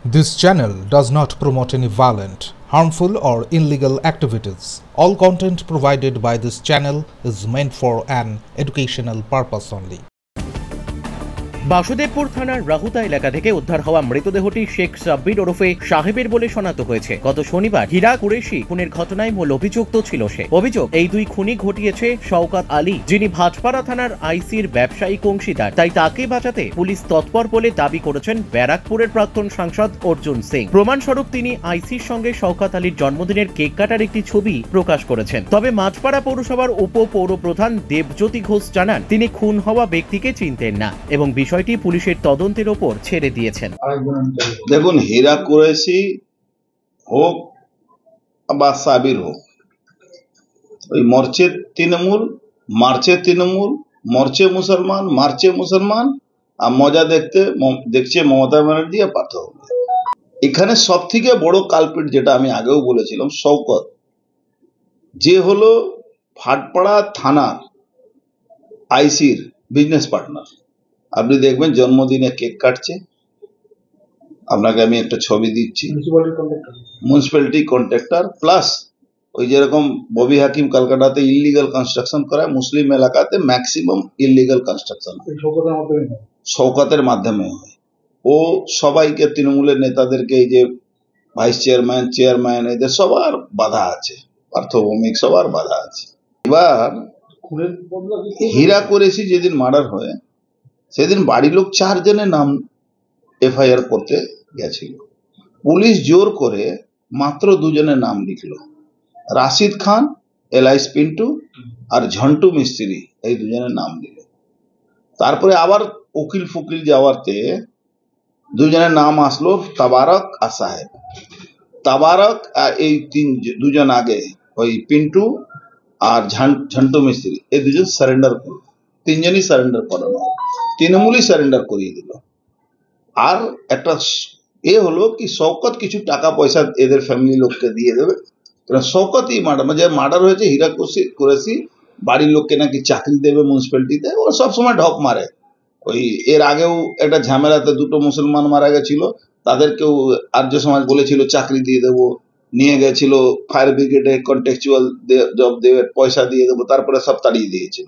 This channel does not promote any violent, harmful, or illegal activities. All content provided by this channel is meant for an educational purpose only. Basudebpur থানার রাহুতা এলাকা থেকে উদ্ধার হওয়া মৃতদেহটি শেখ সাব্বির ওরফে সাহেবের বলে শনাক্ত হয়েছে। গত শনিবার হীরা কুরেশি খুনের ঘটনায় মূল অভিযুক্ত ছিল সে। অভিযোগ, এই দুই খুনি ঘটিয়েছে শওকত আলী, যিনি ভাটপাড়া থানার আইসির ব্যবসায়িক অংশীদার। তাই তাকে বাঁচাতে পুলিশ তৎপর বলে দাবি করেছেন ব্যারাকপুরের প্রাক্তন সাংসদ অর্জুন সিং। প্রমাণস্বরূপ তিনি আইসির সঙ্গে শওকত আলীর জন্মদিনের কেক কাটার একটি ছবি প্রকাশ করেছেন। তবে মাঝপাড়া পৌরসভার উপ পৌরপ্রধান দেবজ্যোতি ঘোষ জানান, তিনি খুন হওয়া ব্যক্তিকে চিনতেন না এবং বিষয়টি পুলিশের তদন্তের ওপর ছেড়ে দিয়েছেন। দেখুন, হীরা কুরেশি হোক বা সাবির হোক, ওই মরচে তৃণমূল, মার্চে তৃণমূল, মরচে মুসলমান, মার্চে মুসলমান, আর মজা দেখছে মমতা ব্যানার্জি আর পার্থ। এখানে সব থেকে বড় কালপিট, যেটা আমি আগেও বলেছিলাম, শওকত, যে হলো ভাটপাড়া থানার আইসির বিজনেস পার্টনার। আপনি দেখবেন জন্মদিনে কেক কাটছে, আপনাকে আমি একটা ছবি দিচ্ছি, মিউনিসিপ্যালিটি কন্ট্রাক্টর প্লাস ওই যেরকম ববি হাকিম কলকাতাতে ইলিগাল কনস্ট্রাকশন করায়, মুসলিম এলাকাতে ম্যাক্সিমাম ইলিগাল কনস্ট্রাকশন শওকতের মাধ্যমে হয়। ও সবাইকে, তৃণমূলের নেতাদেরকে, এই যে ভাইস চেয়ারম্যান এদের সবার বাধা আছে, পার্থভৌমিক সবার বাধা আছে। এবার হীরা কুরেশি যেদিন মার্ডার হয়, সেদিন বাড়ির লোক 4 জনের নাম এফআইআর করতে গেছিল। পুলিশ জোর করে মাত্র 2 জনের নাম লিখলো, রাশিদ খান এলাইস পিন্টু আর ঝন্টু মিস্ত্রি, এই 2 জনের নাম দিল। তারপরে আবার উকিল ফুকিল যাওয়াতে 2 জনের নাম আসলো, তাবারক আর সাহেব। তাবারক এই 2 জন আগে ওই পিন্টু আর ঝন্টু মিস্ত্রি, এই 2 জন সারেন্ডার করলো। 3 জনই সারেন্ডার করানো, তৃণমূলই সারেন্ডার করিয়ে দিল। আর একটা হলো কি, শওকত কিছু টাকা পয়সা এদের ফ্যামিলি লোককে দিয়ে দেবে, কারণ শওকতই মার্ডার হয়েছে। হীরা কুরেশি বাড়ির লোককে নাকি চাকরি দেবে মিউনিসিপ্যালিটিতে, ও সবসময় ঢপ মারে। ওই এর আগেও একটা ঝামেলাতে 2টো মুসলমান মারা গেছিল, তাদেরকেও আর্য সমাজ বলেছিল চাকরি দিয়ে দেবো, নিয়ে গেছিল ফায়ার ব্রিগেডে, কন্টেকচুয়াল জব দেবে, পয়সা দিয়ে দেবো, তারপরে সব তাড়িয়ে দিয়েছিল।